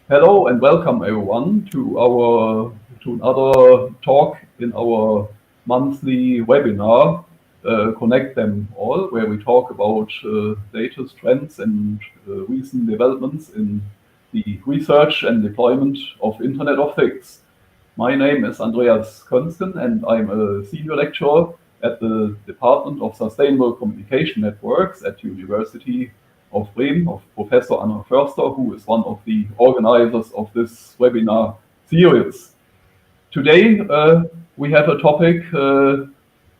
Hello and welcome everyone to another talk in our monthly webinar, Connect Them All, where we talk about latest trends and recent developments in the research and deployment of Internet of Things. My name is Andreas Könsken and I'm a senior lecturer at the Department of Sustainable Communication Networks at University of Bremen, of Professor Anna Förster, who is one of the organizers of this webinar series. Today, we have a topic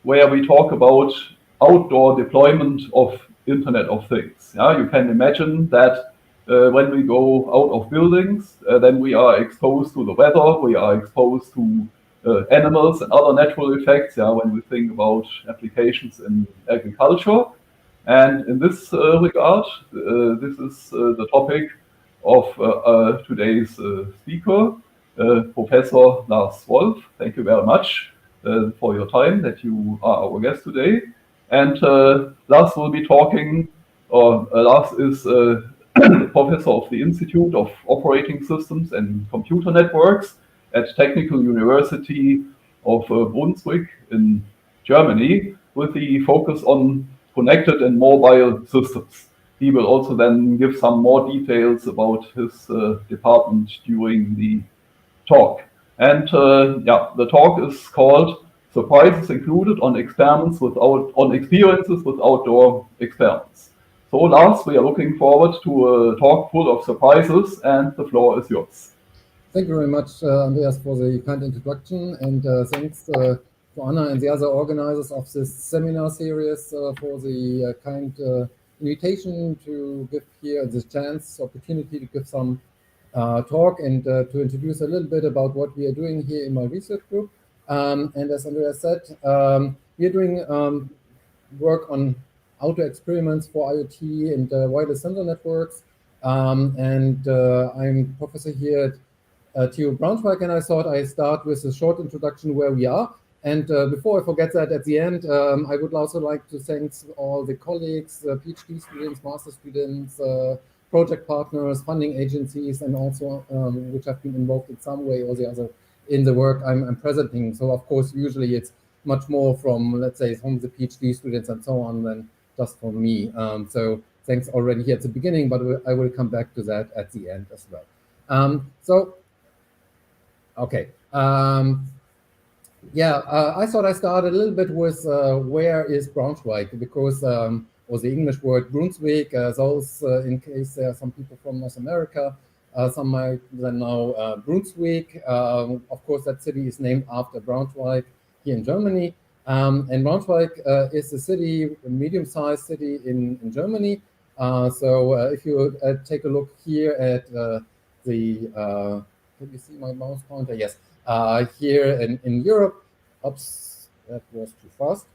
where we talk about outdoor deployment of Internet of Things. Yeah, you can imagine that when we go out of buildings, then we are exposed to the weather, we are exposed to animals and other natural effects. Yeah, when we think about applications in agriculture. And in this regard, this is the topic of today's speaker, Professor Lars Wolf. Thank you very much for your time that you are our guest today. And Lars will be talking, Lars is professor of the Institute of Operating Systems and Computer Networks at Technical University of Braunschweig in Germany, with the focus on connected and mobile systems. He will also then give some more details about his department during the talk. And yeah, the talk is called "Surprises Included on Experiences with Outdoor Experiments." So Lars, we are looking forward to a talk full of surprises, and the floor is yours. Thank you very much, Andreas, for the kind introduction, and thanks to Anna and the other organizers of this seminar series for the kind invitation to give here this opportunity to give some talk and to introduce a little bit about what we are doing here in my research group. And as Andreas said, we are doing work on outdoor experiments for IoT and wireless sensor networks. And I'm professor here at TU Braunschweig, and I thought I start with a short introduction where we are. And before I forget that, at the end, I would also like to thank all the colleagues, PhD students, master students, project partners, funding agencies, and also which have been involved in some way or the other in the work I'm presenting. So of course, usually it's much more from, let's say, from the PhD students and so on than just from me. So thanks already here at the beginning, but I will come back to that at the end as well. Okay. Yeah, I thought I started a little bit with where is Braunschweig, because, or the English word Brunswick, those, in case there are some people from North America, some might then know Brunswick. Of course, that city is named after Braunschweig here in Germany. And Braunschweig is a city, a medium-sized city in Germany. So if you take a look here at can you see my mouse pointer? Yes. Here in Europe. Oops, that was too fast.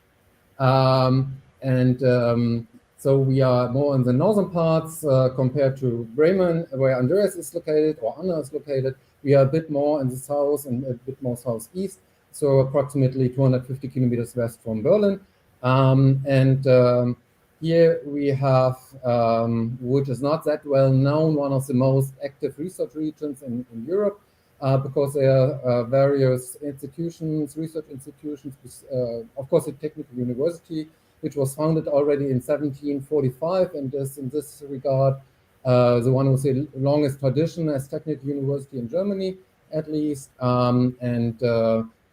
So we are more in the northern parts compared to Bremen, where Andreas is located, or Anna is located. We are a bit more in the south and a bit more southeast, so approximately 250 kilometers west from Berlin. Here we have, which is not that well known, one of the most active research regions in Europe, because there are various institutions, research institutions, of course, the Technische University, which was founded already in 1745, and is in this regard the one with the longest tradition as Technische University in Germany, at least.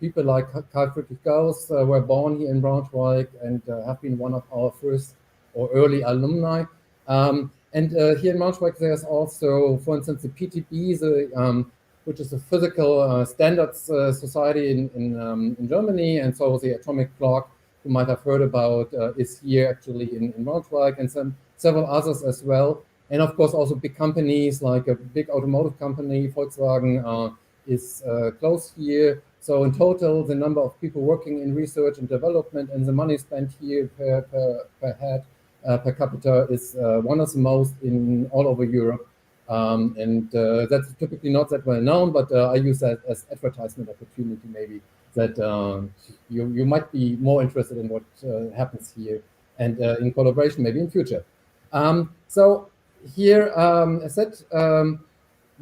People like Karl Friedrich Gauss were born here in Braunschweig and have been one of our first or early alumni. Here in Braunschweig, there's also, for instance, the PTB, which is a physical standards society in Germany, and so the atomic clock you might have heard about is here actually in Braunschweig, and several others as well. And of course, also big companies like a big automotive company, Volkswagen, is close here. So in total, the number of people working in research and development and the money spent here per head, per capita is one of the most in all over Europe. That's typically not that well known, but I use that as advertisement opportunity maybe, that you might be more interested in what happens here, and in collaboration maybe in future. So here, as said,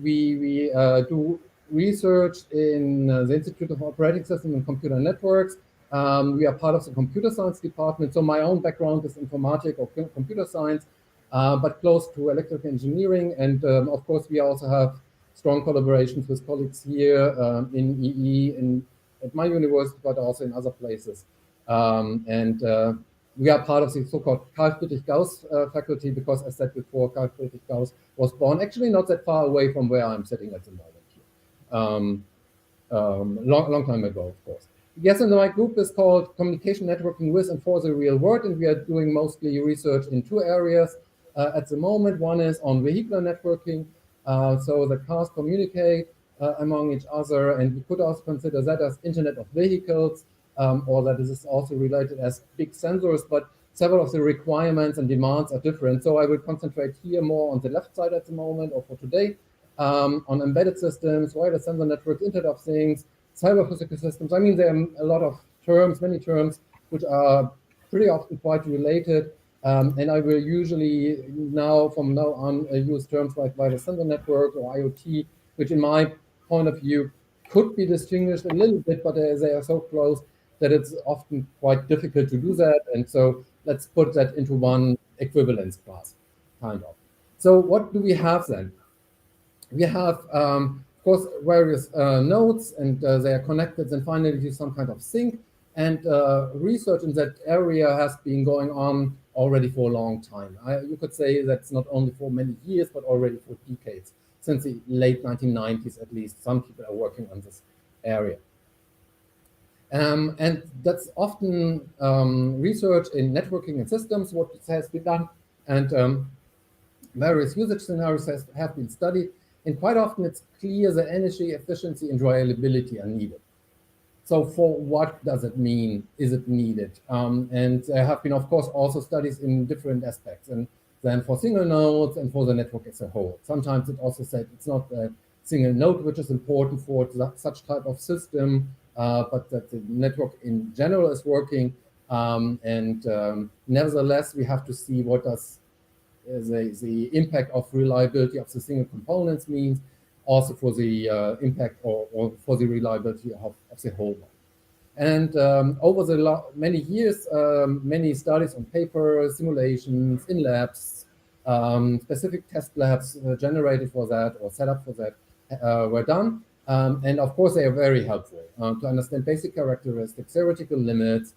we do research in the Institute of Operating Systems and Computer Networks. We are part of the computer science department. So my own background is informatics or computer science, but close to electrical engineering. And of course, we also have strong collaborations with colleagues here in EE, at my university, but also in other places. We are part of the so-called Carl Friedrich Gauss faculty because, as I said before, Carl Friedrich Gauss was born actually not that far away from where I'm sitting at the moment here. Long time ago, of course. Yes, and my group is called Communication Networking with and for the Real World, and we are doing mostly research in two areas at the moment. One is on vehicular networking, so the cars communicate among each other, and we could also consider that as Internet of Vehicles, or that this is also related as big sensors, but several of the requirements and demands are different. So I will concentrate here more on the left side at the moment, or for today, on embedded systems, wireless sensor networks, Internet of Things, cyber physical systems. I mean, there are a lot of terms, many terms, which are pretty often quite related. And I will usually from now on, use terms like wireless sensor network or IoT, which in my point of view could be distinguished a little bit, but they are so close that it's often quite difficult to do that. And so let's put that into one equivalence class, kind of. So what do we have then? We have, of course, various nodes, and they are connected and finally to some kind of sync. And research in that area has been going on already for a long time. You could say that's not only for many years, but already for decades, since the late 1990s at least. Some people are working on this area. And that's often research in networking and systems, what has been done, and various usage scenarios have been studied. And quite often it's clear that energy efficiency and reliability are needed. So for what does it mean? Is it needed? And there have been, of course, also studies in different aspects, and then for single nodes and for the network as a whole. Sometimes it also said it's not a single node which is important for such type of system, but that the network in general is working. Nevertheless, we have to see what does the impact of reliability of the single components means, also for the impact or for the reliability of the whole one. And over the many years, many studies on paper, simulations in labs, specific test labs generated for that or set up for that were done. And of course, they are very helpful to understand basic characteristics, theoretical limits,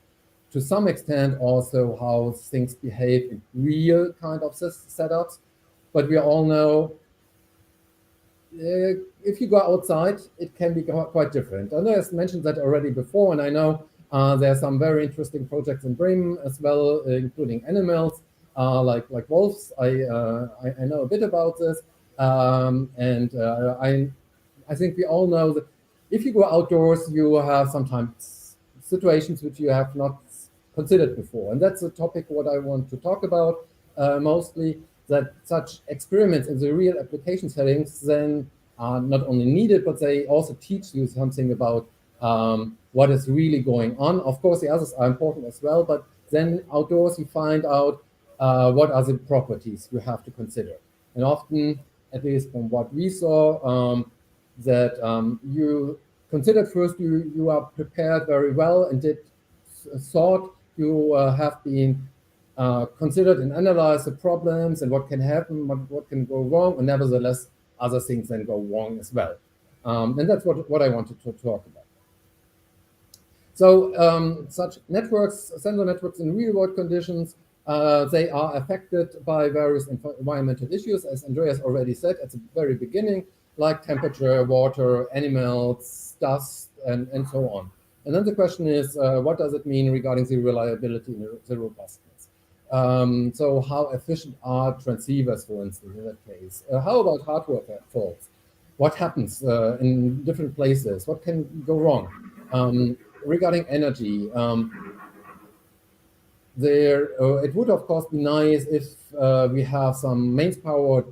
to some extent also how things behave in real kind of setups. But we all know if you go outside, it can be quite different. I know I mentioned that already before, and I know there are some very interesting projects in Bremen as well, including animals like wolves. I know a bit about this, and I think we all know that if you go outdoors, you have sometimes situations which you have not considered before, and that's a topic what I want to talk about mostly. That such experiments in the real application settings then are not only needed, but they also teach you something about what is really going on. Of course, the others are important as well, but then outdoors you find out what are the properties you have to consider. And often, at least from what we saw, that you considered first you are prepared very well and did thought you have been considered and analyzed the problems and what can happen, what can go wrong, and nevertheless, other things then go wrong as well. And that's what I wanted to talk about. So such networks, sensor networks in real-world conditions, they are affected by various environmental issues, as Andreas already said at the very beginning, like temperature, water, animals, dust, and so on. And then the question is, what does it mean regarding the reliability and the robustness? So how efficient are transceivers, for instance, in that case? How about hardware faults? What happens in different places? What can go wrong? Regarding energy, it would of course be nice if we have some mains power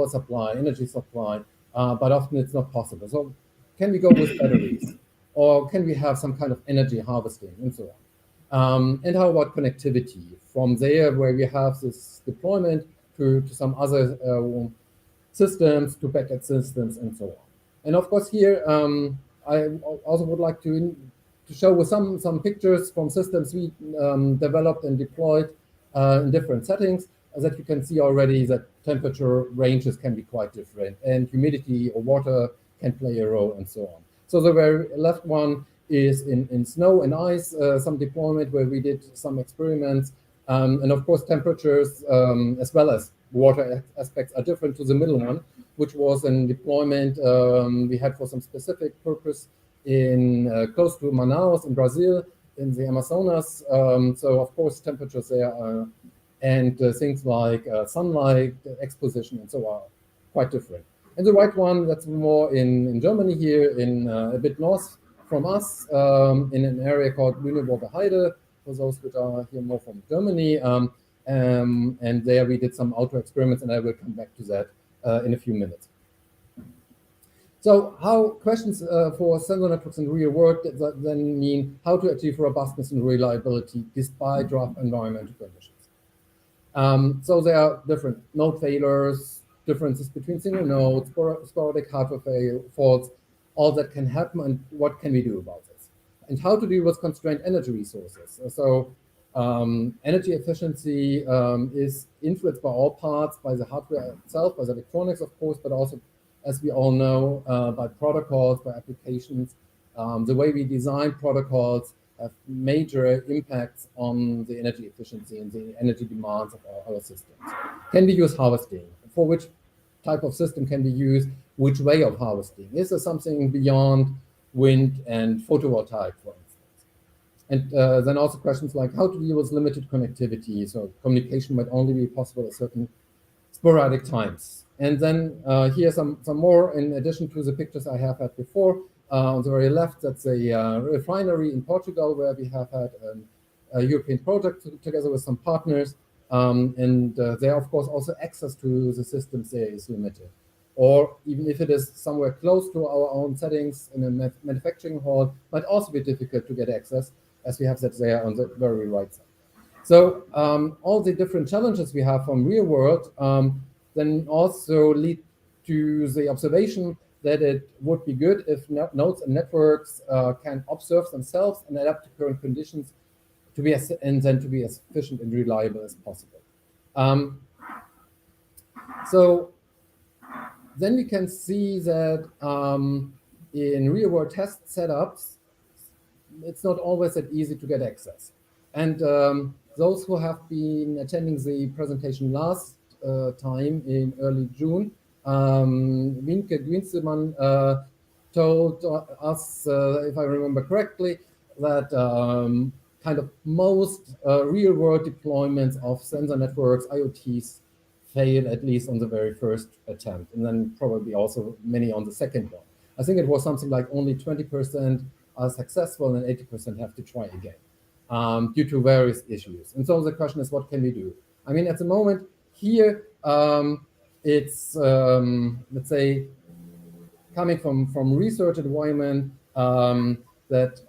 supply, energy supply, but often it's not possible. So can we go with batteries? Or can we have some kind of energy harvesting and so on? And how about connectivity? From there, where we have this deployment to some other systems to backend systems and so on. And of course here, I also would like to show with some pictures from systems we developed and deployed in different settings, that you can see already that temperature ranges can be quite different, and humidity or water can play a role, and so on. So the very left one is in snow and ice, some deployment where we did some experiments. And of course, temperatures as well as water aspects are different to the middle one, which was a deployment we had for some specific purpose in close to Manaus in Brazil, in the Amazonas. So of course, temperatures there are, and things like sunlight exposition and so on, quite different. And the right one, that's more in Germany here, in a bit north from us, in an area called Lüneburger Heide, for those that are here more from Germany. And there we did some outdoor experiments, and I will come back to that in a few minutes. So how questions for sensor networks in the real world then mean how to achieve robustness and reliability despite rough environmental conditions. So there are different node failures, differences between single nodes, sporadic hardware faults, all that can happen, and what can we do about this? And how to deal with constrained energy resources. So energy efficiency is influenced by all parts, by the hardware itself, by the electronics, of course, but also, as we all know, by protocols, by applications. The way we design protocols have major impacts on the energy efficiency and the energy demands of our systems. Can we use harvesting? For which type of system can we use? Which way of harvesting? Is there something beyond wind and photovoltaic, for instance? And then also questions like how to deal with limited connectivity. So communication might only be possible at certain sporadic times. And then here some more in addition to the pictures I have had before. On the very left, that's a refinery in Portugal where we have had a European project together with some partners. And there, of course, also access to the systems there is limited. Or even if it is somewhere close to our own settings in a manufacturing hall, might also be difficult to get access, as we have that there on the very right side. So all the different challenges we have from real world then also lead to the observation that it would be good if nodes and networks can observe themselves and adapt to current conditions to be as efficient and reliable as possible. So then we can see that in real-world test setups, it's not always that easy to get access. And those who have been attending the presentation last time in early June, Wienke Günzelmann told us, if I remember correctly, that kind of most real-world deployments of sensor networks, IoTs, fail at least on the very first attempt, and then probably also many on the second one. I think it was something like only 20% are successful and 80% have to try again due to various issues. And so the question is, what can we do? I mean, at the moment here, it's, let's say, coming from research environment that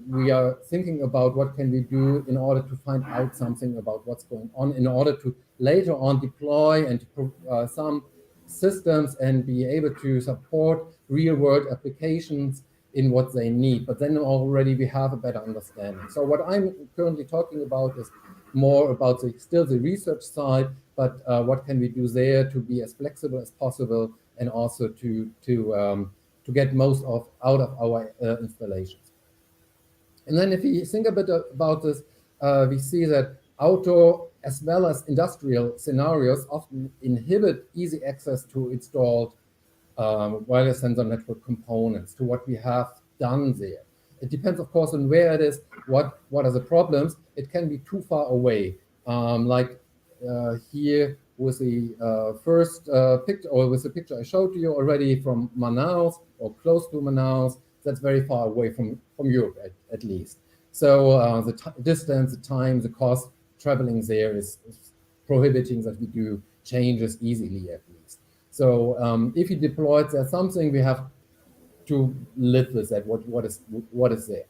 we are thinking about what can we do in order to find out something about what's going on, in order to later on deploy and some systems and be able to support real-world applications in what they need. But then already we have a better understanding. So what I'm currently talking about is more about still the research side, but what can we do there to be as flexible as possible and also to get most out of our installations. And then if we think a bit about this, we see that outdoor as well as industrial scenarios often inhibit easy access to installed wireless sensor network components, to what we have done there. It depends, of course, on where it is, what are the problems. It can be too far away, like here with the first picture, or with the picture I showed you already from Manaus or close to Manaus. That's very far away from Europe at least. So the distance, the time, the cost traveling there is prohibiting that we do changes easily at least. So if you deployed there something, we have to live with that, what is there.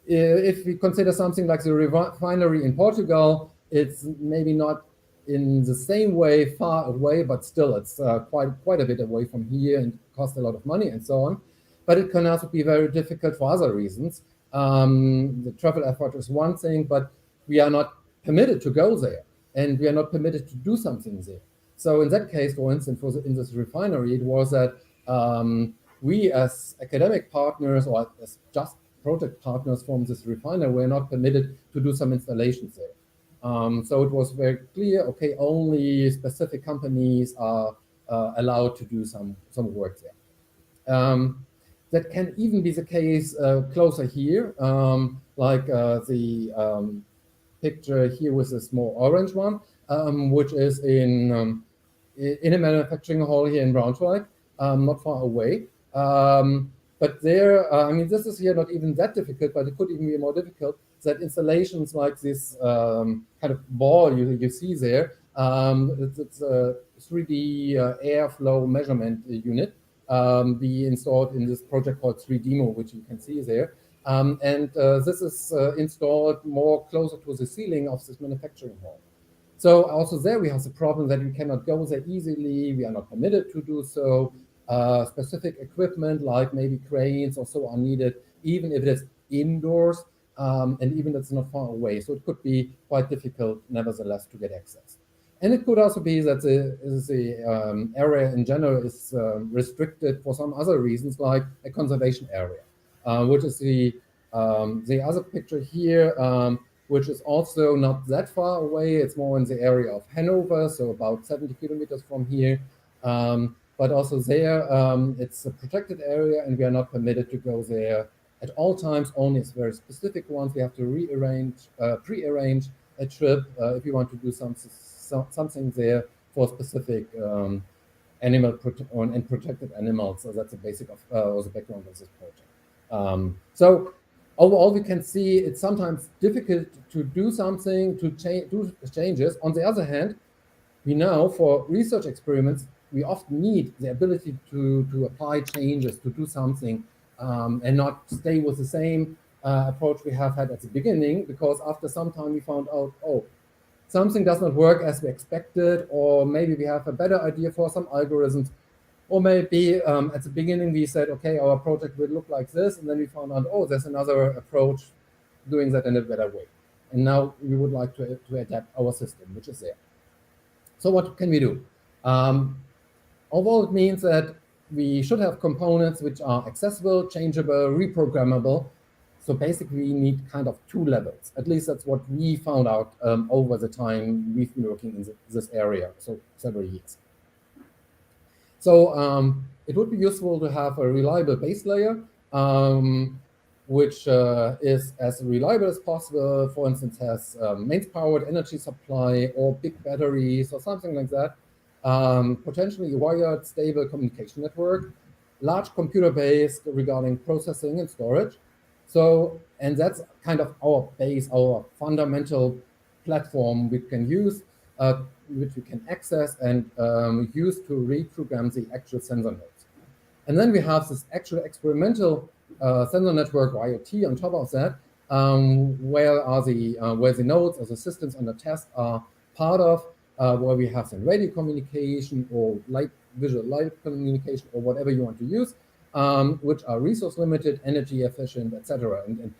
If we consider something like the refinery in Portugal, it's maybe not in the same way far away, but still it's quite a bit away from here and costs a lot of money and so on. But it can also be very difficult for other reasons. The travel effort is one thing, but we are not permitted to go there, and we are not permitted to do something there. So in that case, for instance, in this refinery, it was that we as academic partners or as just project partners from this refinery were not permitted to do some installations there. So it was very clear, okay, only specific companies are allowed to do some work there. That can even be the case closer here, like the picture here with a small orange one, which is in a manufacturing hall here in Braunschweig, not far away. But there, I mean, this is here not even that difficult, but it could even be more difficult. That installations like this kind of ball you see there, it's a 3D airflow measurement unit be installed in this project called 3Demo, which you can see there. This is installed more closer to the ceiling of this manufacturing hall. So also there we have the problem that we cannot go there easily. We are not permitted to do so. Specific equipment like maybe cranes or so are needed, even if it is indoors and even if it's not far away. So it could be quite difficult, nevertheless, to get access. And it could also be that the area in general is restricted for some other reasons, like a conservation area, which is the other picture here, which is also not that far away. It's more in the area of Hanover, so about 70 kilometers from here. But also there, it's a protected area, and we are not permitted to go there at all times. Only it's very specific ones. We have to pre-arrange a trip if you want to do something there for specific animal and protected animals. So that's the basic of the background of this project. So overall, we can see it's sometimes difficult to do something, to do changes. On the other hand, we know for research experiments, we often need the ability to apply changes, to do something, and not stay with the same approach we have had at the beginning, because after some time we found out, oh, something does not work as we expected, or maybe we have a better idea for some algorithms, or maybe at the beginning we said, okay, our project will look like this, and then we found out, oh, there's another approach doing that in a better way. And now we would like to adapt our system, which is there. So what can we do? Although it means that we should have components which are accessible, changeable, reprogrammable. So basically we need kind of two levels. At least that's what we found out over the time we've been working in this area, so several years. So it would be useful to have a reliable base layer, which is as reliable as possible. For instance, has mains-powered energy supply or big batteries or something like that. Potentially wired, stable communication network, large computer base regarding processing and storage. So, and that's kind of our base, our fundamental platform we can use, which we can access and use to reprogram the actual sensor nodes. And then we have this actual experimental sensor network, or IoT, on top of that, where the nodes or the systems under test are part of, where we have some radio communication or visual light communication or whatever you want to use, which are resource limited, energy efficient, etc. And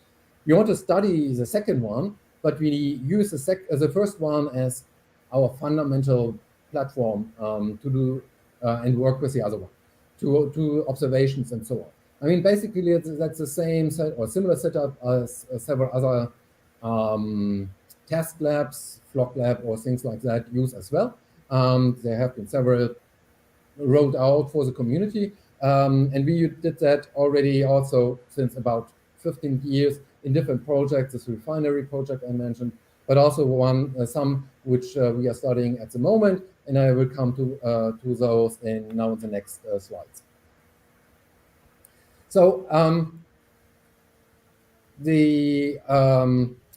we want to study the second one, but we use the first one as our fundamental platform to do and work with the other one, to observations and so on. I mean, basically that's the same set or similar setup as several other test labs, flock lab, or things like that use as well. There have been several rolled out for the community. And we did that already also since about 15 years in different projects, this refinery project I mentioned, but also some which we are studying at the moment, and I will come to those now in the next slides. So the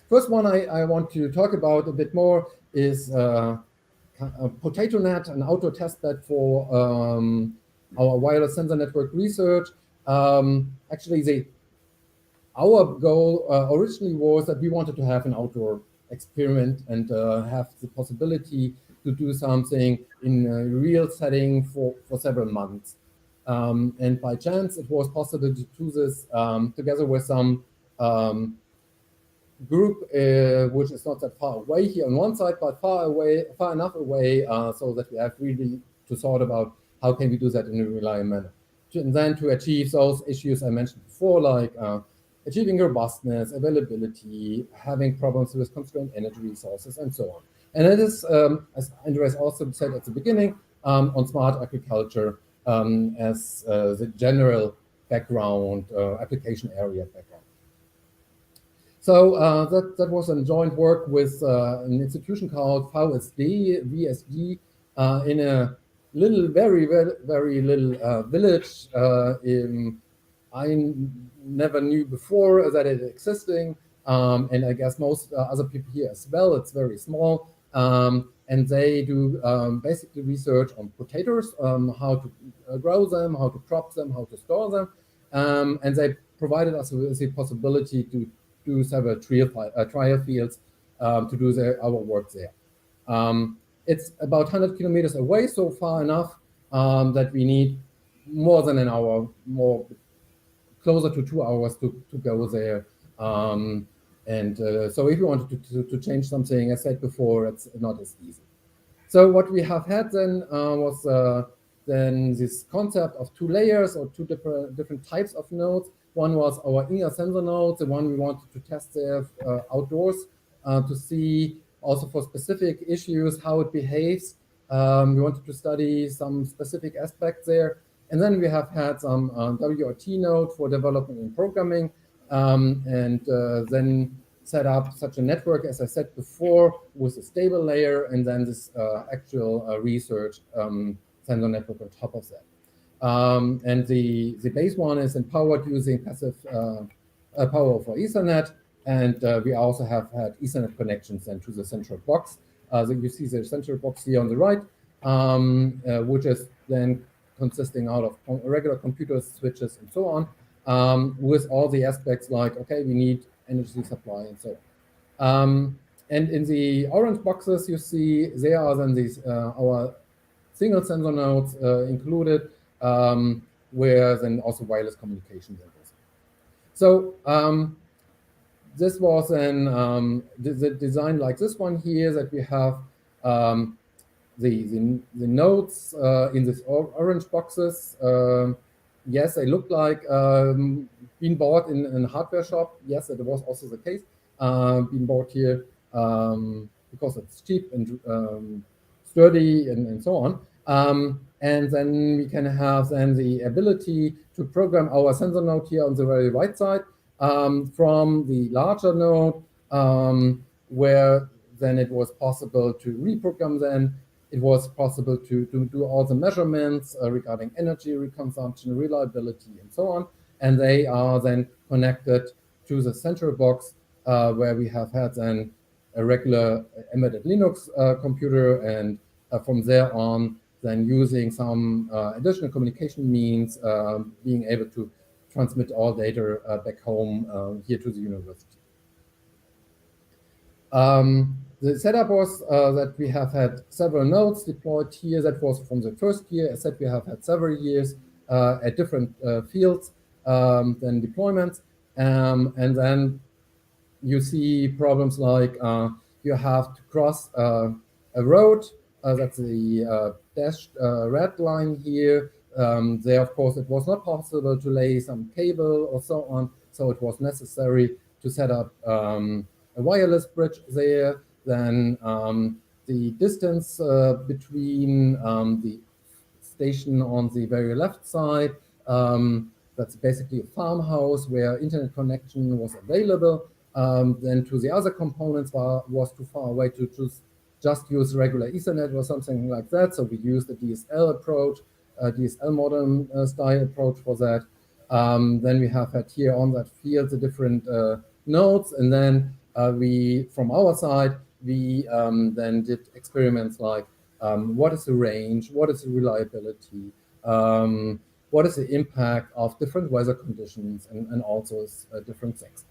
first one I want to talk about a bit more is PotatoNet, an outdoor testbed for our wireless sensor network research. Actually, our goal originally was that we wanted to have an outdoor experiment and have the possibility to do something in a real setting for several months. And by chance, it was possible to do this together with some group, which is not that far away here on one side, but far enough away, so that we have really to thought about how can we do that in a reliable manner. And then to achieve those issues I mentioned before, like achieving robustness, availability, having problems with constrained energy resources, and so on. And it is, as Andreas also said at the beginning, on smart agriculture as the general background, application area background. So that was a joint work with an institution called VSD, in a little, very little village I never knew before that it existing, and I guess most other people here as well. It's very small, and they do basically research on potatoes, how to grow them, how to crop them, how to store them, and they provided us with the possibility to do several trial fields to do our work there. It's about 100 kilometers away, so far enough that we need more than an hour, more closer to 2 hours to go there. So if you wanted to change something, as I said before, it's not as easy. So what we have had then was then this concept of two layers or two different types of nodes. One was our inner sensor node, the one we wanted to test there outdoors to see also for specific issues how it behaves. We wanted to study some specific aspects there. And then we have had some WRT node for development and programming, and then set up such a network, as I said before, with a stable layer, and then this actual research sensor network on top of that. And the base one is empowered using passive power over Ethernet, and we also have had Ethernet connections then to the central box. So you see the central box here on the right, which is then consisting out of regular computers, switches, and so on, with all the aspects like, okay, we need energy supply and so on. And in the orange boxes, you see there are then these our single sensor nodes included, where then also wireless communication there is. So this was an the design like this one here, that we have the nodes in these orange boxes. Yes, they look like being bought in a hardware shop. Yes, that was also the case. Being bought here because it's cheap and sturdy and so on. And then we can have then the ability to program our sensor node here on the very right side from the larger node, where then it was possible to reprogram then. It was possible to do all the measurements regarding energy consumption, reliability, and so on. And they are then connected to the central box, where we have had then a regular embedded Linux computer, and from there on, then using some additional communication means, being able to transmit all data back home here to the university. The setup was that we have had several nodes deployed here. That was from the first year. As I said, we have had several years at different fields, then deployments. And then you see problems like you have to cross a road. That's the dashed red line here. There, of course, it was not possible to lay some cable or so on. So it was necessary to set up a wireless bridge there. Then the distance between the station on the very left side, that's basically a farmhouse where internet connection was available. Then to the other components was too far away to just use regular Ethernet or something like that. So we used the DSL approach, DSL modem style approach for that. Then we have had here on that field the different nodes, and then we, from our side, we then did experiments like what is the range, what is the reliability, what is the impact of different weather conditions, and also different things.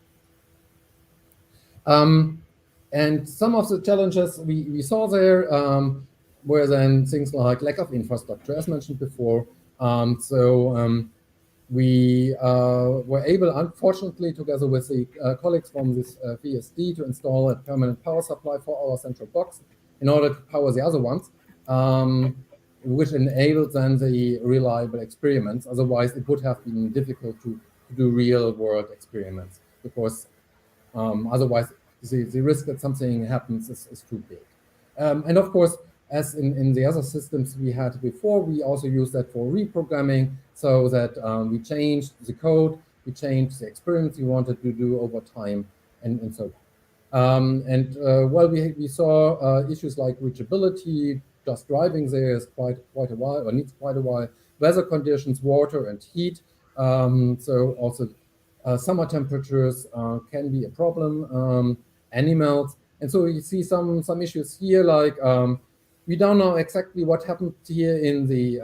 And some of the challenges we saw there, were then things like lack of infrastructure, as mentioned before. We were able, unfortunately, together with the colleagues from this VSD, to install a permanent power supply for our central box in order to power the other ones, which enabled then the reliable experiments. Otherwise, it would have been difficult to do real-world experiments, because otherwise the risk that something happens is too big. And of course, as in the other systems we had before, we also use that for reprogramming, so that we changed the code, we changed the experiments we wanted to do over time, and so on. Well, we saw issues like reachability. Just driving there is quite a while, or needs quite a while. Weather conditions, water and heat. So also summer temperatures can be a problem. Animals, and so you see some issues here, like we don't know exactly what happened here in the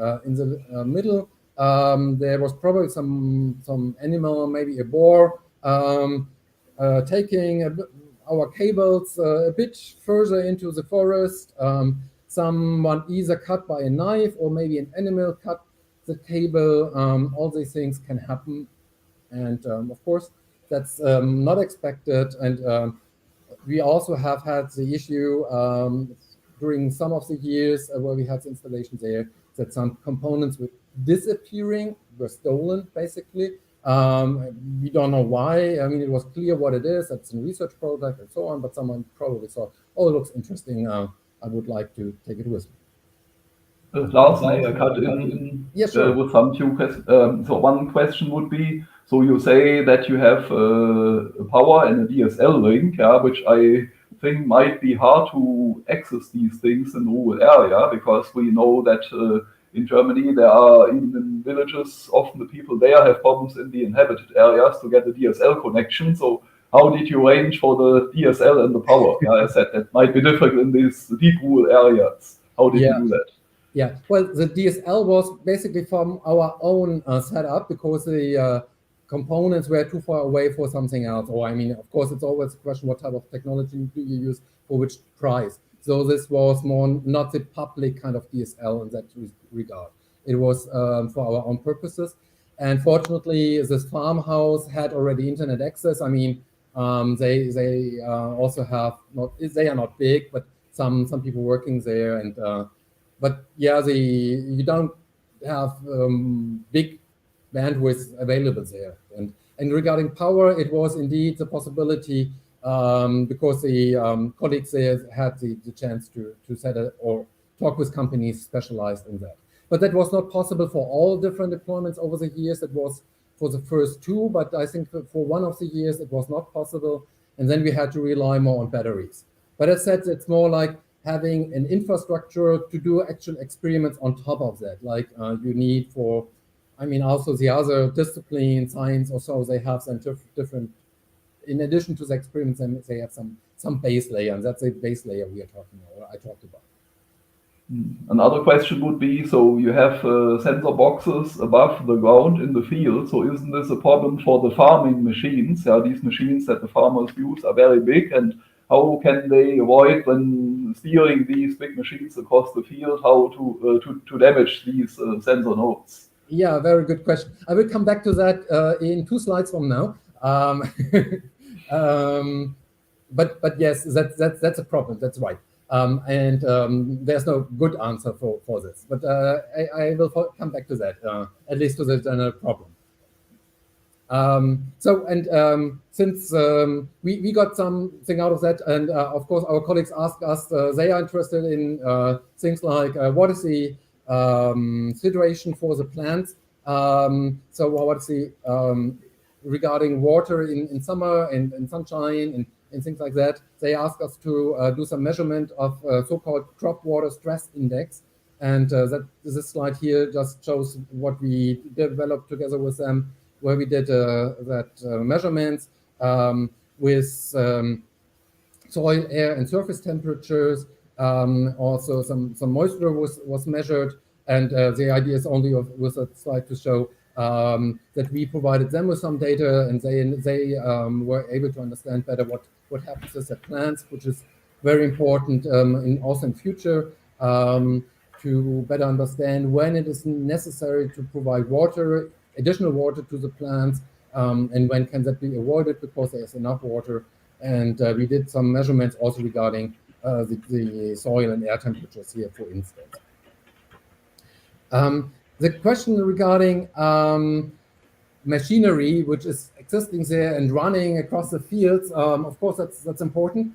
middle. There was probably some animal, maybe a boar, taking our cables a bit further into the forest. Someone either cut by a knife, or maybe an animal cut the cable. All these things can happen, and of course that's not expected. And we also have had the issue during some of the years where we had the installation there, that some components were disappearing, were stolen, basically. We don't know why. I mean, it was clear what it is. It's a research project and so on, but someone probably thought, oh, it looks interesting. I would like to take it with me. Lars, may I cut in Yeah, sure. with some few questions? So one question would be, so you say that you have a power and a DSL link, yeah, which I think might be hard to access these things in rural area, because we know that in Germany there are, even in villages, often the people there have problems in the inhabited areas to get a DSL connection. So how did you arrange for the DSL and the power? Yeah, I said that might be difficult in these deep rural areas. How did you do that? Yeah, well, the DSL was basically from our own setup, because the components were too far away for something else. Or, I mean, of course, it's always a question, what type of technology do you use for which price? So this was more not the public kind of DSL in that regard. It was for our own purposes. And fortunately, this farmhouse had already internet access. I mean, they also have, they are not big, but some people working there. And but yeah, you don't have big bandwidth available there. And regarding power, it was indeed the possibility, because the colleagues there had the chance to set or talk with companies specialized in that. But that was not possible for all different deployments over the years. It was for the first two, but I think for one of the years it was not possible. And then we had to rely more on batteries. But as said, it's more like having an infrastructure to do actual experiments on top of that, like you need for, I mean, also the other discipline, science or so, they have some different, in addition to the experiments, they have some base layer, and that's a base layer we are talking about, I talked about. Another question would be, so you have sensor boxes above the ground in the field, so isn't this a problem for the farming machines? Yeah, these machines that the farmers use are very big, and how can they avoid, when steering these big machines across the field, how to damage these sensor nodes? Yeah, very good question. I will come back to that in 2 slides from now. But yes, that's a problem. That's right. There's no good answer for this. But I will come back to that, at least to the general problem. Since we got something out of that, and of course our colleagues asked us, they are interested in things like what is the situation for the plants. So what's the regarding water in summer and sunshine and things like that. They asked us to do some measurement of so-called crop water stress index. And this slide here just shows what we developed together with them, where we did that measurements with soil, air, and surface temperatures. Also, some moisture was measured, and the idea is only with that slide to show that we provided them with some data, and they were able to understand better what happens with the plants, which is very important also in future. to better understand when it is necessary to provide water, additional water to the plants, and when can that be avoided because there is enough water. And we did some measurements also regarding the soil and air temperatures here, for instance. The question regarding machinery which is existing there and running across the fields, of course that's important.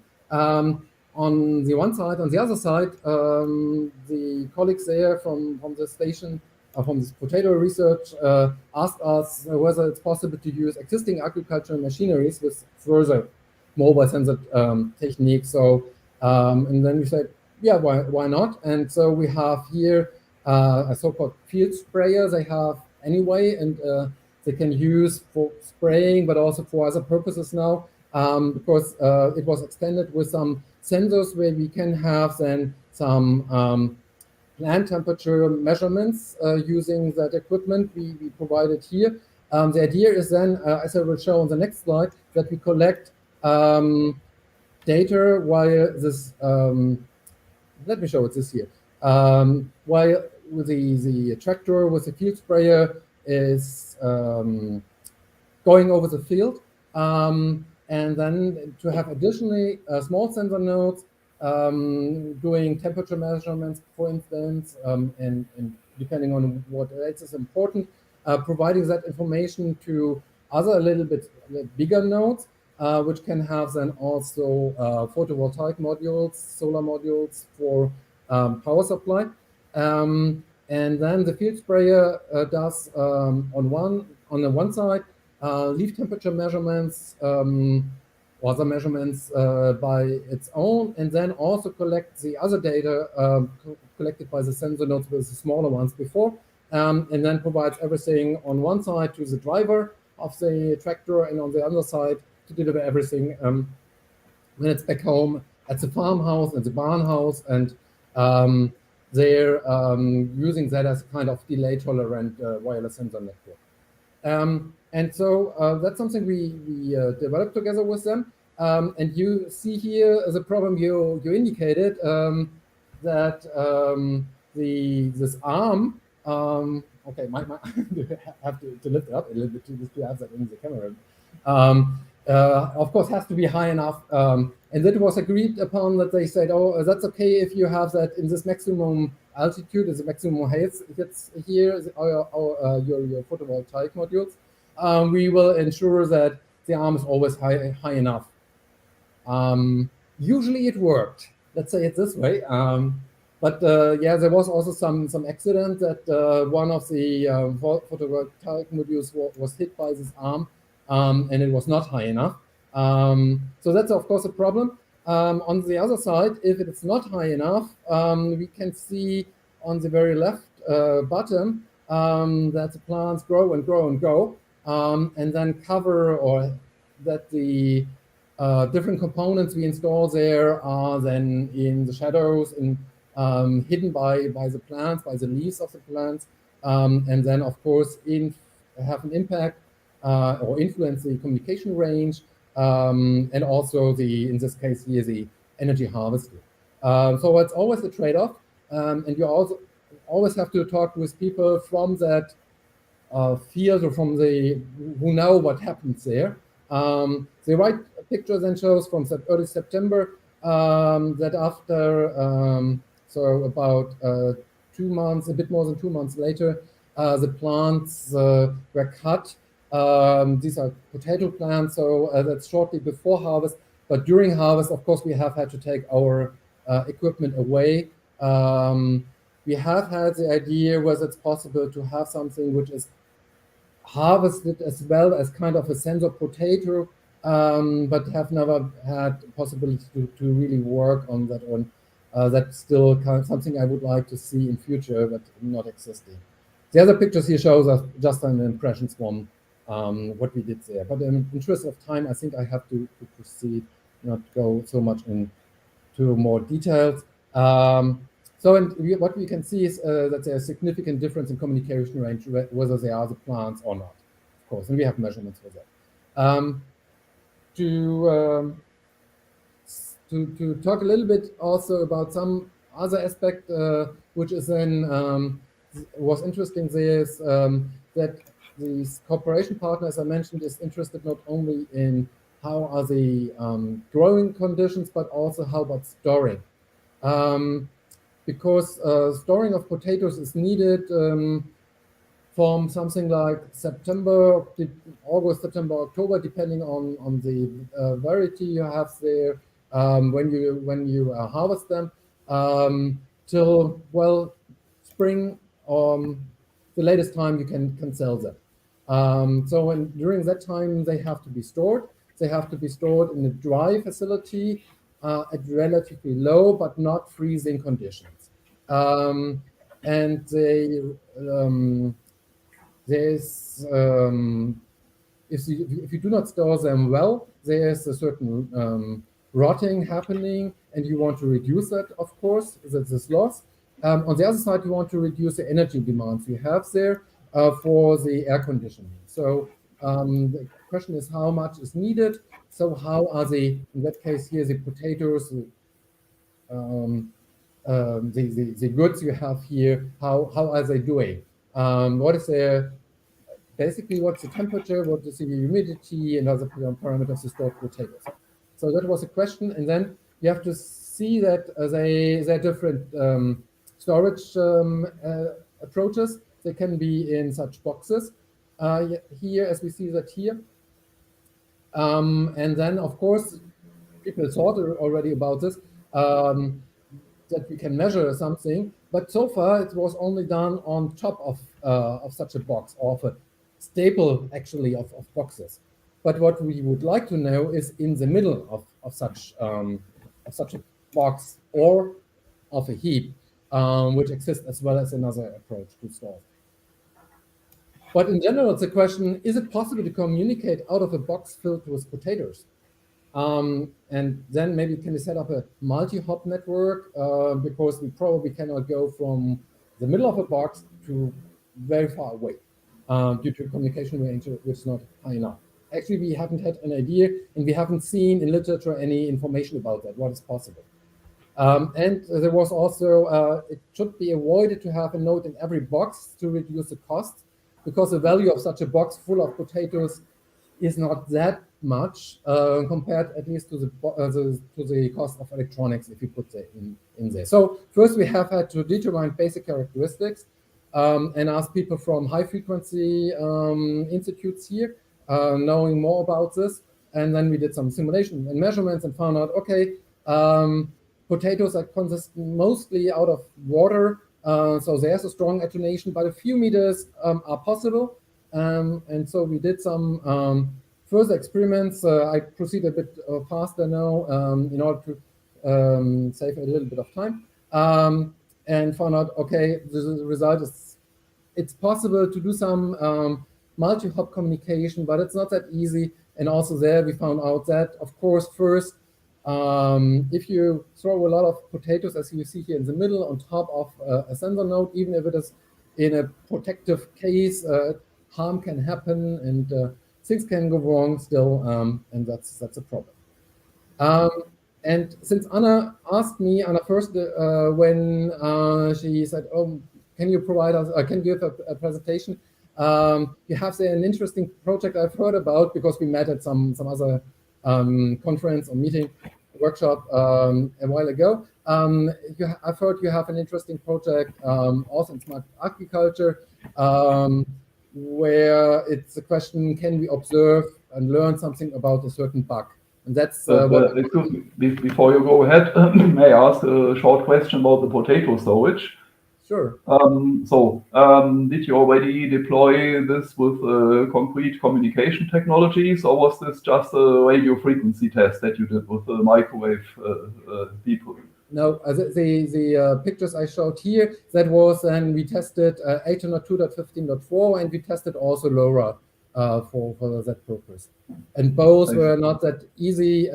On the one side, on the other side, the colleagues there from the station, from this potato research, asked us whether it's possible to use existing agricultural machineries with further mobile sensor techniques. So, and then we said, yeah, why not? And so we have here a so-called field sprayer they have anyway, and they can use for spraying, but also for other purposes now, because it was extended with some sensors where we can have then some plant temperature measurements using that equipment we provided here. The idea is then, as I will show on the next slide, that we collect data while this, let me show it this here, while with the tractor with the field sprayer is going over the field, and then to have additionally small sensor nodes doing temperature measurements, for instance, and depending on what else is important, providing that information to other a little bit bigger nodes, which can have then also photovoltaic modules, solar modules for power supply. And then the field sprayer does on the one side leaf temperature measurements, other measurements by its own, and then also collect the other data collected by the sensor nodes with the smaller ones before, and then provides everything on one side to the driver of the tractor, and on the other side to deliver everything when it's back home at the farmhouse and the barn house, and they're using that as a kind of delay tolerant wireless sensor network. And so that's something we developed together with them. And you see here the problem you indicated, that this arm, okay, I have to lift it up a little bit to have that in the camera. Of course, has to be high enough. And that was agreed upon that they said, oh, that's okay if you have that in this maximum altitude, as the maximum height gets here, your photovoltaic modules. We will ensure that the arm is always high enough. Usually it worked, let's say it this way. But yeah, there was also some accident that one of the photovoltaic modules was hit by this arm, and it was not high enough. So that's of course a problem. On the other side, if it's not high enough, we can see on the very left bottom that the plants grow and grow and grow, and then cover, or that the different components we install there are then in the shadows and hidden by the plants, by the leaves of the plants, and then of course have an impact or influence the communication range, and also in this case here, the energy harvested. So it's always a trade-off, and you also always have to talk with people from that field, or from who know what happens there. The right picture then shows from early September that after, so about 2 months, a bit more than 2 months later, the plants were cut. These are potato plants, so that's shortly before harvest. But during harvest, of course, we have had to take our equipment away. We have had the idea whether it's possible to have something which is harvested as well as kind of a sensor potato, but have never had possibility to really work on that one. That's still kind of something I would like to see in future, but not existing. The other pictures here shows us just an impressions from what we did there. But in interest of time, I think I have to proceed, not go so much into more details. So what we can see is that there's a significant difference in communication range, whether they are the plants or not, of course, and we have measurements for that. To talk a little bit also about some other aspect which is then was interesting there is that this cooperation partner, as I mentioned, is interested not only in how are the growing conditions, but also how about storing. Because storing of potatoes is needed from something like September, August, September, October, depending on the variety you have there when you harvest them, till well spring, the latest time you can sell them. So during that time they have to be stored. They have to be stored in a dry facility at relatively low but not freezing conditions. And there's if you do not store them well, there's a certain rotting happening, and you want to reduce that, of course, this loss. On the other side, you want to reduce the energy demands you have there for the air conditioning. So the question is how much is needed. So how are in that case here, the potatoes, the goods you have here, how are they doing? What is their basically what's the temperature, what is the humidity, and other parameters to store potatoes. So that was a question, and then you have to see that they're different storage approaches. They can be in such boxes here, as we see that here. And then, of course, people thought already about this, that we can measure something, but so far it was only done on top of such a box, or of a staple actually of boxes. But what we would like to know is in the middle of such a box or of a heap, which exists as well as another approach to store. But in general, it's a question, is it possible to communicate out of a box filled with potatoes? And then maybe can we set up a multi-hop network, because we probably cannot go from the middle of a box to very far away due to communication range which is not high enough. Actually, we haven't had an idea, and we haven't seen in literature any information about that, what is possible. And there was also, it should be avoided to have a note in every box to reduce the cost, because the value of such a box full of potatoes is not that much compared at least to the cost of electronics if you put that in there. So first we have had to determine basic characteristics and ask people from high frequency institutes here knowing more about this. And then we did some simulation and measurements and found out, okay, potatoes are consist mostly out of water. So there's a strong attenuation, but a few meters are possible. And so we did some further experiments. I proceed a bit faster now in order to save a little bit of time, and found out, okay, the result is it's possible to do some multi-hop communication, but it's not that easy. And also there we found out that, of course, first, if you throw a lot of potatoes, as you see here in the middle, on top of a sensor node, even if it is in a protective case, harm can happen and things can go wrong still, and that's a problem. And since Anna asked me, Anna first, when she said, "Oh, can you provide us? Can you give a presentation?" You have there an interesting project I've heard about because we met at some other conference or meeting workshop a while ago. I've heard you have an interesting project also in smart agriculture, where it's a question: can we observe and learn something about a certain bug? And that's excuse me, before you go ahead, may I ask a short question about the potato storage? Sure. Did you already deploy this with concrete communication technologies, or was this just a radio frequency test that you did with the microwave people? No, the pictures I showed here, that was, and we tested 802.15.4, and we tested also LoRa for that purpose. And both were not that easy.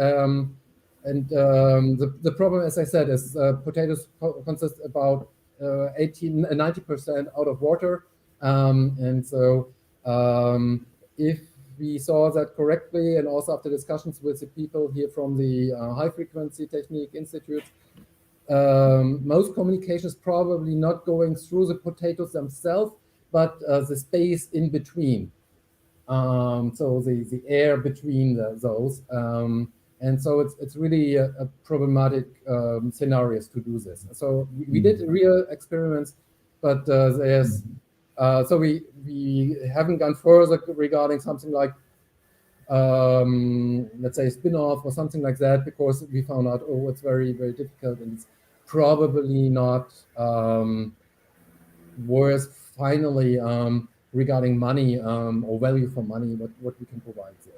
The problem, as I said, is potatoes consist about 90% out of water. And so if we saw that correctly, and also after discussions with the people here from the High Frequency Technique Institute, most communication is probably not going through the potatoes themselves, but the space in between. So the air between those. And so it's really a problematic scenarios to do this. So we did real experiments, but there's so we haven't gone further regarding something like let's say a spin-off or something like that, because we found out, oh, it's very, very difficult, and it's probably not worth finally regarding money or value for money, what we can provide there.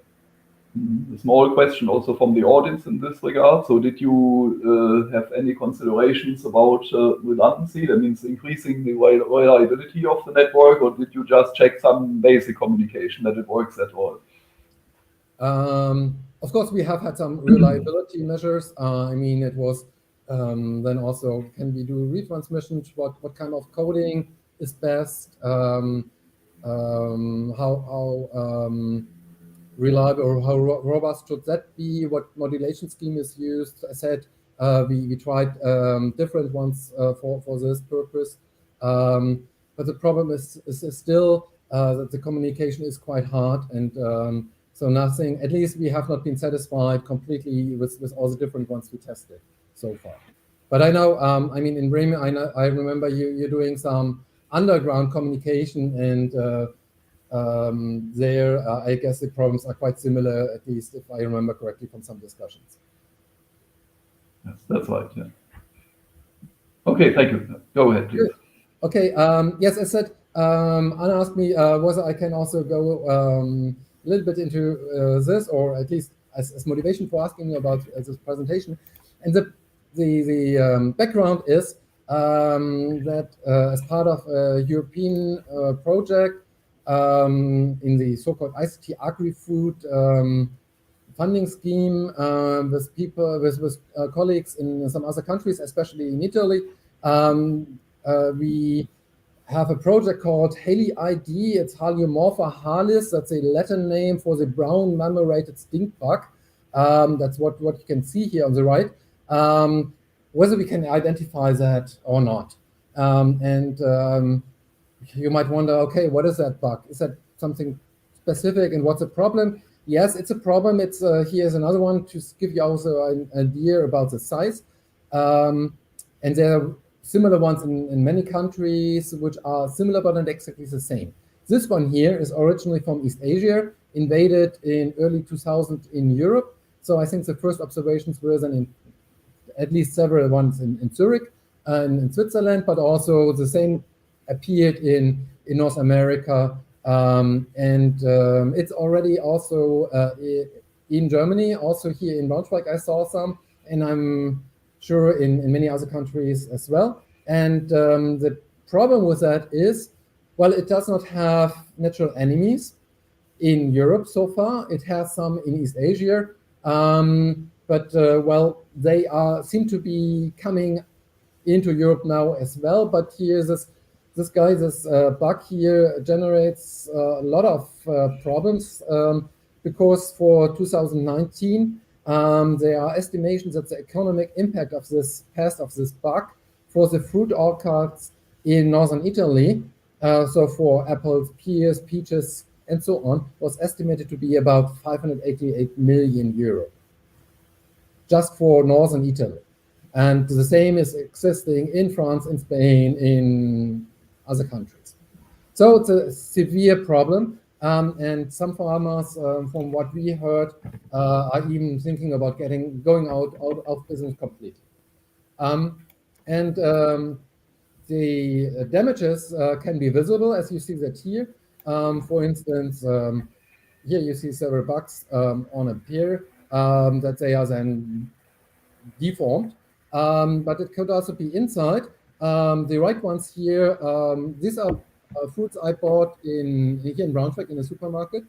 A small question also from the audience in this regard. So did you have any considerations about redundancy? That means increasing the reliability of the network, or did you just check some basic communication that it works at all? Of course, we have had some reliability measures. I mean, it was then also, can we do retransmissions? What kind of coding is best? How reliable or how robust should that be? What modulation scheme is used? I said we tried different ones for this purpose. But the problem is still that the communication is quite hard, and so nothing, at least we have not been satisfied completely with all the different ones we tested so far. But I know, I mean, in Bremen, I remember you're doing some underground communication, and there, I guess the problems are quite similar, at least if I remember correctly from some discussions. Yes, that's right, yeah. Okay, thank you. Go ahead, please. Okay, yes, I said, Anna asked me whether I can also go a little bit into this, or at least as motivation for asking me about this presentation. And the background is that as part of a European project in the so-called ICT Agri-Food funding scheme with people, with colleagues in some other countries, especially in Italy, we have a project called HALI-ID. It's Haliomorpha halis. That's a Latin name for the brown marmorated stink bug. That's what you can see here on the right. Whether we can identify that or not. You might wonder, okay, what is that bug? Is that something specific, and what's the problem? Yes, it's a problem. It's here's another one to give you also an idea about the size. And there are similar ones in many countries which are similar but not exactly the same. This one here is originally from East Asia, invaded in early 2000 in Europe. So I think the first observations were then in at least several ones in Zurich and in Switzerland, but also the same appeared in North America. It's already also in Germany, also here in Braunschweig I saw some, and I'm sure in many other countries as well. And the problem with that is, well, it does not have natural enemies in Europe so far. It has some in East Asia, but well, they seem to be coming into Europe now as well. But here's this guy, this bug here generates a lot of problems because for 2019, there are estimations that the economic impact of this pest, of this bug, for the fruit orchards in northern Italy, so for apples, pears, peaches, and so on, was estimated to be about 588 million euro, just for northern Italy. And the same is existing in France, in Spain, in other countries. So it's a severe problem. And some farmers, from what we heard, are even thinking about going out of business completely. The damages can be visible, as you see that here. For instance, here you see several bugs on a pear that they are then deformed, but it could also be inside. The right ones here, these are fruits I bought here in Braunschweig in the supermarket,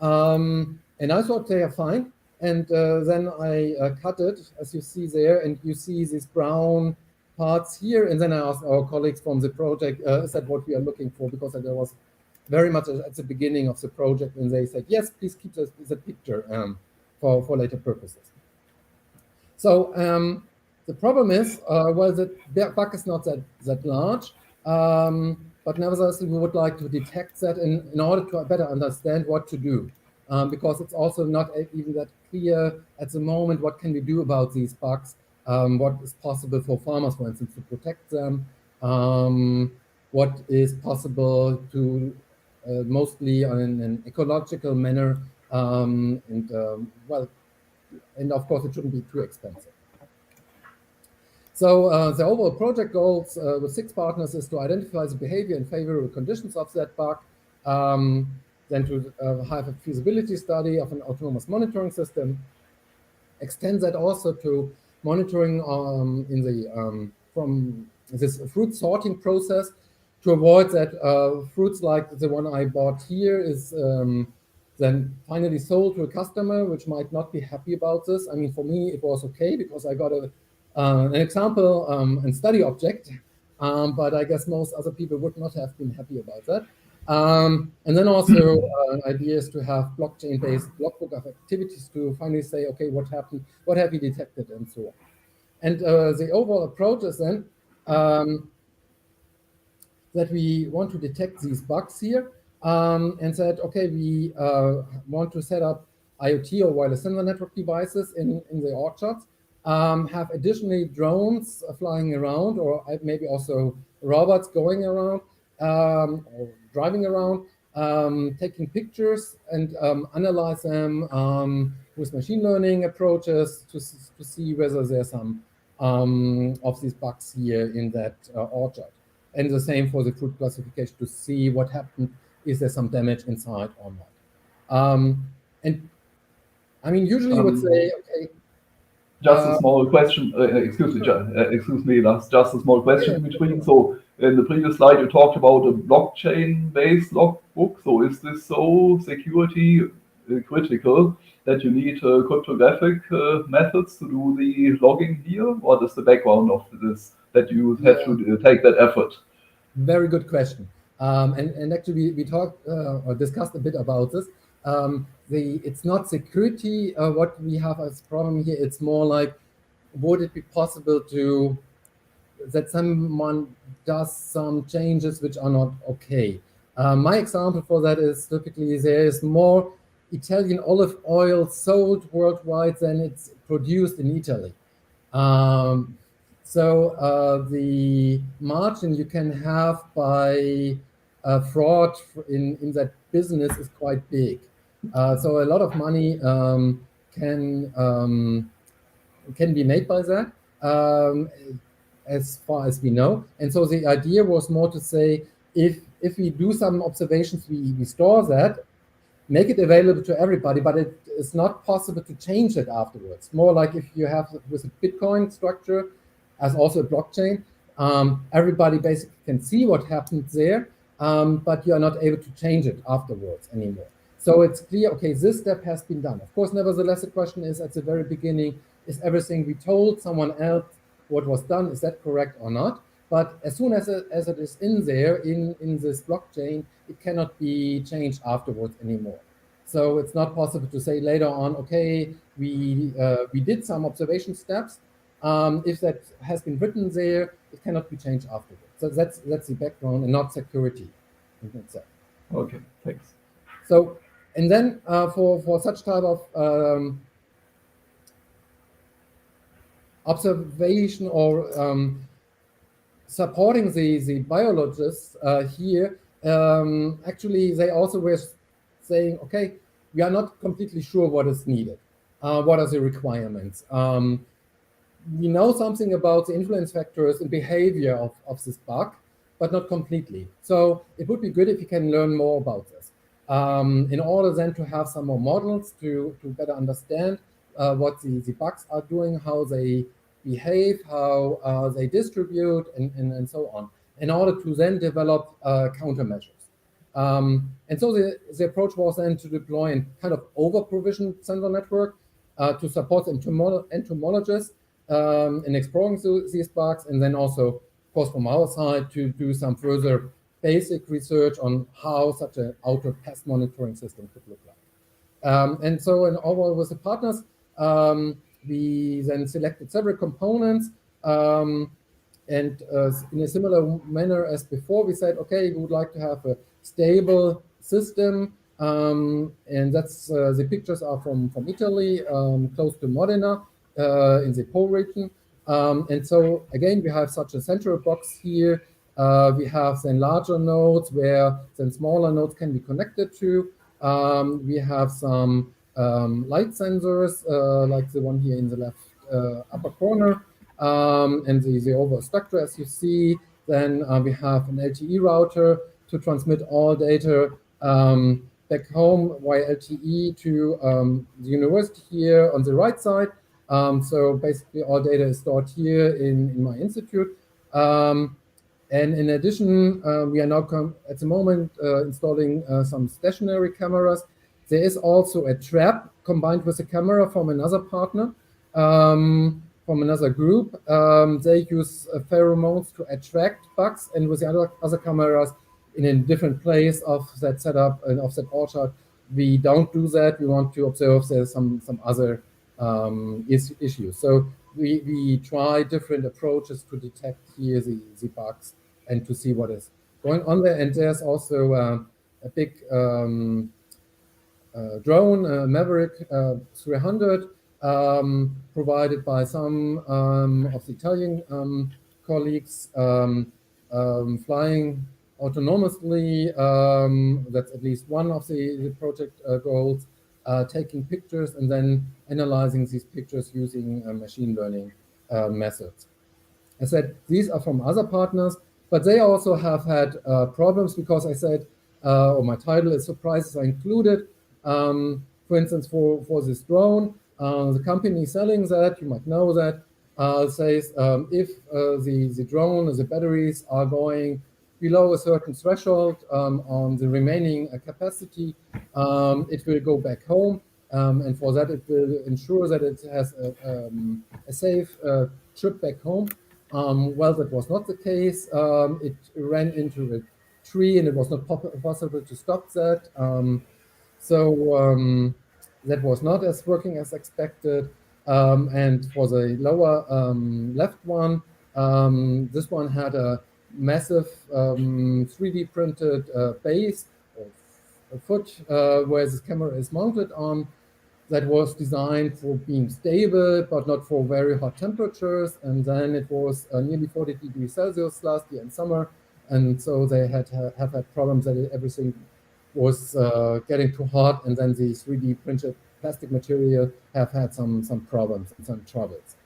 and I thought they are fine. And then I cut it, as you see there, and you see these brown parts here. And then I asked our colleagues from the project, is that what we are looking for? Because there was very much at the beginning of the project, and they said, yes, please keep the picture for later purposes. So The problem is, well, the bug is not that large, but nevertheless, we would like to detect that in order to better understand what to do, because it's also not even that clear at the moment what can we do about these bugs, what is possible for farmers, for instance, to protect them, what is possible to mostly in an ecological manner, well, and of course it shouldn't be too expensive. So the overall project goals with 6 partners is to identify the behavior and favorable conditions of that bug, then to have a feasibility study of an autonomous monitoring system, extend that also to monitoring in the from this fruit sorting process to avoid that fruits like the one I bought here is then finally sold to a customer which might not be happy about this. I mean, for me, it was okay because I got an example and study object, but I guess most other people would not have been happy about that. And then also idea is to have blockchain-based logbook of activities to finally say, okay, what happened, what have we detected, and so on. And the overall approach is then that we want to detect these bugs here, and said, okay, we want to set up IoT or wireless sensor network devices in the orchards, have additionally drones flying around, or maybe also robots going around, or driving around, taking pictures and analyze them with machine learning approaches to see whether there's some of these bugs here in that orchard. And the same for the fruit classification to see what happened, is there some damage inside or not. And I mean, usually you would say, okay. Just a small question, excuse me, Lars, just a small question in between. So in the previous slide, you talked about a blockchain-based logbook. So is this so security critical that you need cryptographic methods to do the logging here? What is the background of this, that you have to take that effort? Very good question. And actually, we talked or discussed a bit about this. It's not security what we have as problem here. It's more like, would it be possible to that someone does some changes which are not okay? My example for that is typically there is more Italian olive oil sold worldwide than it's produced in Italy. So the margin you can have by fraud in that business is quite big. So a lot of money can be made by that, as far as we know. And so the idea was more to say, if we do some observations, we store that, make it available to everybody, but it is not possible to change it afterwards. More like if you have with a Bitcoin structure, as also a blockchain, everybody basically can see what happened there, but you are not able to change it afterwards anymore. So it's clear, okay, this step has been done. Of course, nevertheless, the question is at the very beginning, is everything we told someone else what was done, is that correct or not? But as soon as it is in there, in this blockchain, it cannot be changed afterwards anymore. So it's not possible to say later on, okay, we did some observation steps. If that has been written there, it cannot be changed afterwards. So that's the background and not security. Okay, thanks. So, and then for such type of observation or supporting the biologists here, actually they also were saying, okay, we are not completely sure what is needed. What are the requirements? We know something about the influence factors and behavior of this bug, but not completely. So it would be good if you can learn more about this. In order then to have some more models to better understand what the bugs are doing, how they behave, how they distribute, and so on, in order to then develop countermeasures. And so the approach was then to deploy a kind of over-provisioned sensor network to support entomologists in exploring these bugs, and then also, of course, from our side to do some further basic research on how such an outdoor pest monitoring system could look like. And so, in overall with the partners, we then selected several components, and in a similar manner as before, we said, okay, we would like to have a stable system, and that's the pictures are from Italy, close to Modena, in the Po region. And so again, we have such a central box here. We have then larger nodes where then smaller nodes can be connected to. We have some light sensors, like the one here in the left upper corner, and the overall structure, as you see. Then we have an LTE router to transmit all data back home via LTE to the university here on the right side. So basically all data is stored here in my institute. And in addition, we are now at the moment installing some stationary cameras. There is also a trap combined with a camera from another partner, from another group. They use pheromones to attract bugs, and with the other cameras in a different place of that setup and of that orchard, we don't do that. We want to observe there's some other issues. So we try different approaches to detect here the bugs and to see what is going on there. And there's also a big drone, Maverick 300, provided by some of the Italian colleagues, flying autonomously. That's at least one of the project goals, taking pictures and then analyzing these pictures using machine learning methods. I said these are from other partners, but they also have had problems because I said, or my title is surprises are included. For instance, for this drone, the company selling that, you might know that, says if the drone, the batteries are going below a certain threshold on the remaining capacity, it will go back home. And for that, it will ensure that it has a safe trip back home. Well, that was not the case. It ran into a tree and it was not possible to stop that. So that was not as working as expected. And for the lower left one, this one had a massive 3D printed base or a foot where this camera is mounted on, that was designed for being stable, but not for very hot temperatures. And then it was nearly 40 degrees Celsius last year in summer. And so they have had problems that everything was getting too hot. And then the 3D printed plastic material have had some problems and some troubles.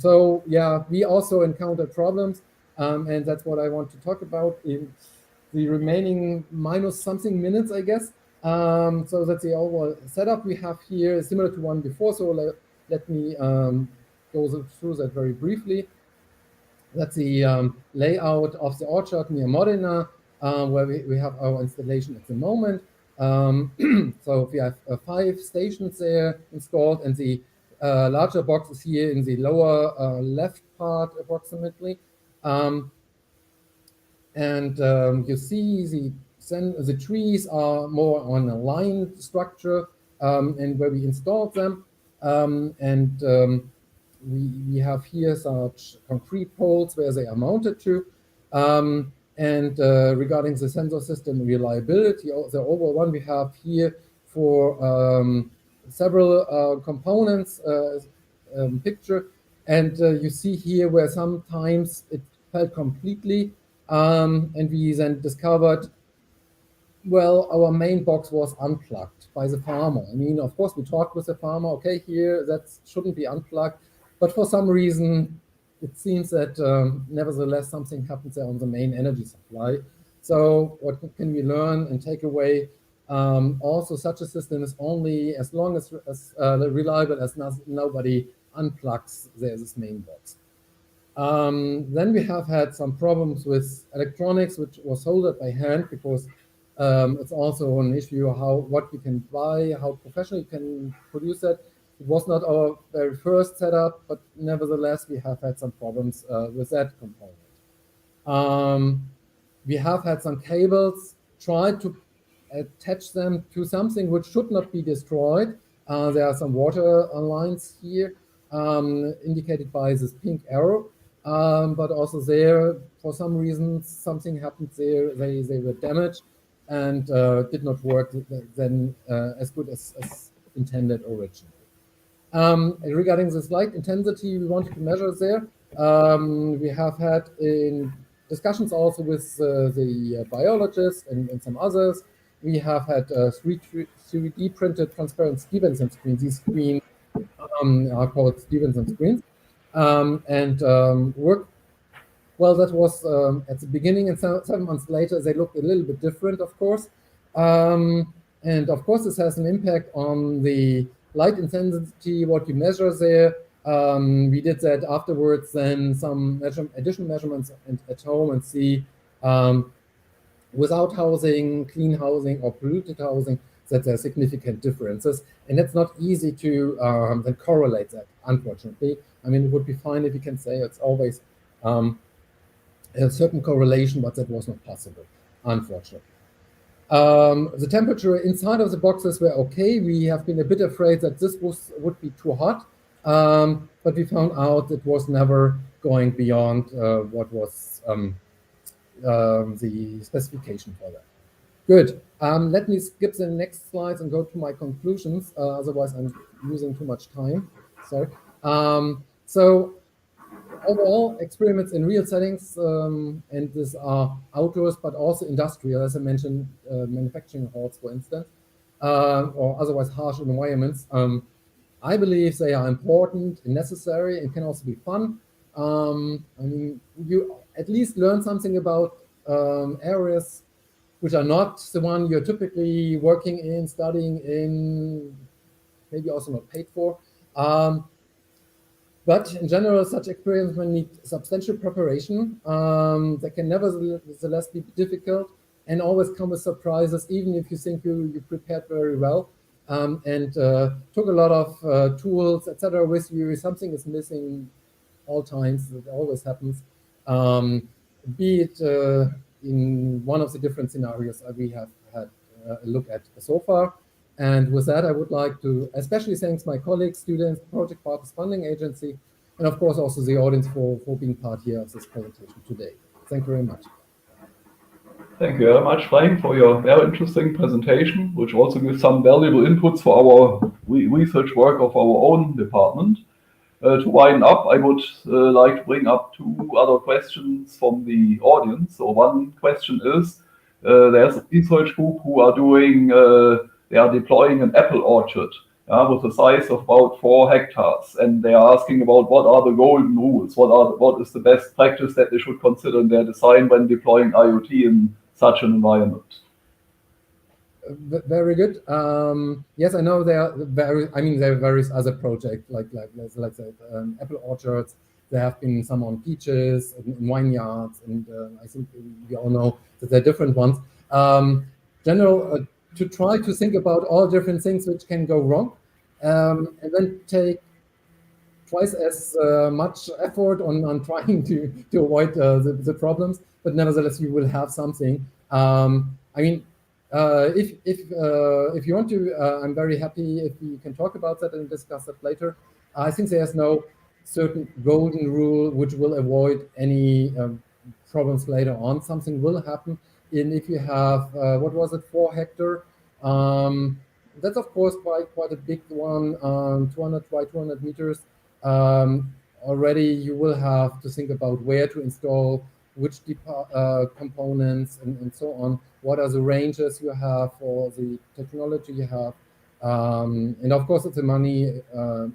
So yeah, we also encountered problems. And that's what I want to talk about in the remaining minus something minutes, I guess. So that's the overall setup we have here, similar to one before. So let me go through that very briefly. That's the layout of the orchard near Modena, where we have our installation at the moment. So we have 5 stations there installed, and the larger box is here in the lower left part approximately. You see the trees are more on a line structure, and where we installed them. We have here such concrete poles where they are mounted to. Regarding the sensor system reliability, the overall one we have here for several components picture. And you see here where sometimes it failed completely. And we then discovered, well, our main box was unplugged by the farmer. I mean, of course, we talked with the farmer, okay, here, that shouldn't be unplugged. But for some reason, it seems that nevertheless, something happens there on the main energy supply. So what can we learn and take away? Also, such a system is only as long as reliable as nobody unplugs this main box. Then we have had some problems with electronics, which was soldered by hand, because it's also an issue what we can buy, how professionally we can produce that. It was not our very first setup, but nevertheless, we have had some problems with that component. We have had some cables, tried to attach them to something which should not be destroyed, There are some water lines here indicated by this pink arrow, but also there, for some reason, something happened there. They were damaged and did not work then as good as intended originally. Regarding this light intensity we wanted to measure there, we have had in discussions also with the biologists and some others. We have had 3D printed transparent Stevenson screens. These screens are called Stevenson screens and work. Well, that was at the beginning, and 7 months later, they looked a little bit different, of course. And of course, this has an impact on the light intensity, what you measure there. We did that afterwards, then some additional measurements at home and see without housing, clean housing, or polluted housing, that there are significant differences. And it's not easy to then correlate that, unfortunately. I mean, it would be fine if you can say it's always a certain correlation, but that was not possible, unfortunately. The temperature inside of the boxes were okay. We have been a bit afraid that this would be too hot, but we found out it was never going beyond what was the specification for that. Good. Let me skip the next slides and go to my conclusions. Otherwise, I'm using too much time. Sorry. So overall, experiments in real settings, and these are outdoors, but also industrial, as I mentioned, manufacturing halls, for instance, or otherwise harsh environments. I believe they are important and necessary and can also be fun. I mean, you at least learn something about areas which are not the one you're typically working in, studying in, maybe also not paid for. But in general, such experiments need substantial preparation. They can nevertheless be difficult and always come with surprises, even if you think you prepared very well and took a lot of tools, etc. with you. Something is missing all times. It always happens. Be it in one of the different scenarios we have had a look at so far. And with that, I would like to especially thank my colleagues, students, project partners, funding agency, and of course also the audience for being part here of this presentation today. Thank you very much. Thank you very much, Frank, for your very interesting presentation, which also gives some valuable inputs for our research work of our own department. To wind up, I would like to bring up two other questions from the audience. So one question is, there's a research group who are doing, they are deploying an apple orchard with a size of about 4 hectares. And they are asking about what are the golden rules, what is the best practice that they should consider in their design when deploying IoT in such an environment. Very good. Yes, I know there are various other projects like apple orchards. There have been some on peaches and vineyards, and I think we all know that there are different ones. To try to think about all different things which can go wrong, and then take twice as much effort on trying to avoid the problems, but nevertheless you will have something. I mean, if you want to, I'm very happy if we can talk about that and discuss that later. I think there's no certain golden rule which will avoid any problems later on. Something will happen. And if you have, 4 hectare, that's of course quite a big one, 200 by 200 meters. Already you will have to think about where to install which components and so on. What are the ranges you have for the technology you have? And of course, it's a money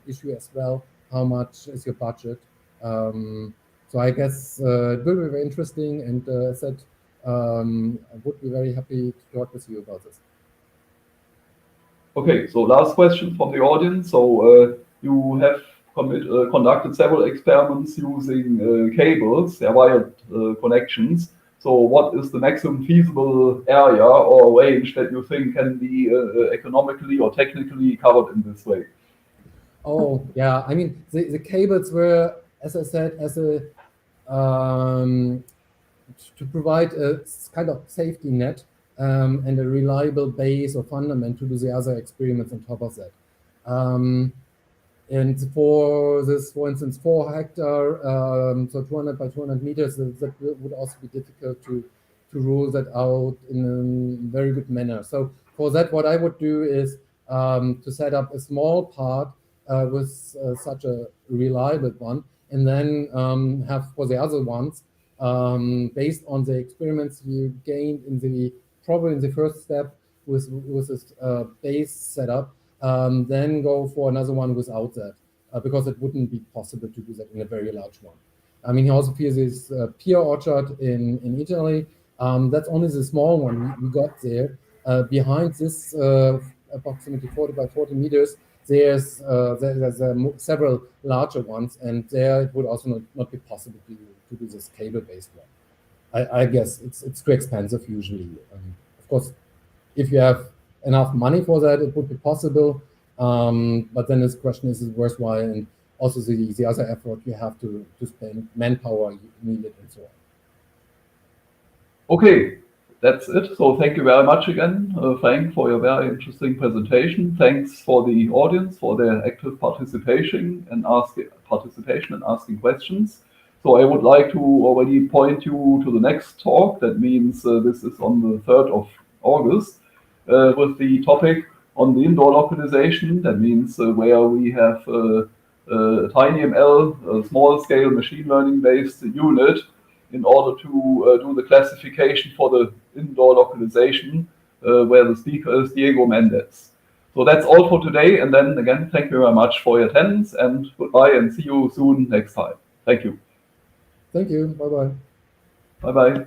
issue as well. How much is your budget? So I guess it will be very interesting, and I would be very happy to talk with you about this. Okay, so last question from the audience. So you have conducted several experiments using cables, wired connections. So what is the maximum feasible area or range that you think can be economically or technically covered in this way? Oh, yeah. I mean, the cables were, as I said, to provide a kind of safety net and a reliable base or fundament to do the other experiments on top of that. And for this, for instance, 4 hectare, so 200 by 200 meters, that would also be difficult to rule that out in a very good manner. So for that, what I would do is to set up a small part with such a reliable one, and then have for the other ones, based on the experiments you gained probably in the first step with this base setup, then go for another one without that, because it wouldn't be possible to do that in a very large one. I mean, he also feels this pear orchard in Italy. That's only the small one we got there. Behind this approximately 40 by 40 meters, there's several larger ones, and there it would also not be possible to do this cable-based one. I guess it's too expensive usually. Of course, if you have enough money for that, it would be possible. But then this question is it worthwhile, and also the other effort you have to spend, manpower needed, and so on. Okay, that's it. So thank you very much again, Frank, for your very interesting presentation. Thanks for the audience for their active participation and asking questions. So I would like to already point you to the next talk. That means this is on the 3rd of August with the topic on the indoor localization. That means where we have TinyML, a small-scale machine learning-based unit, in order to do the classification for the indoor localization, where the speaker is Diego Mendez. So that's all for today. And then again, thank you very much for your attendance, and goodbye, and see you soon next time. Thank you. Thank you. Bye-bye. Bye-bye.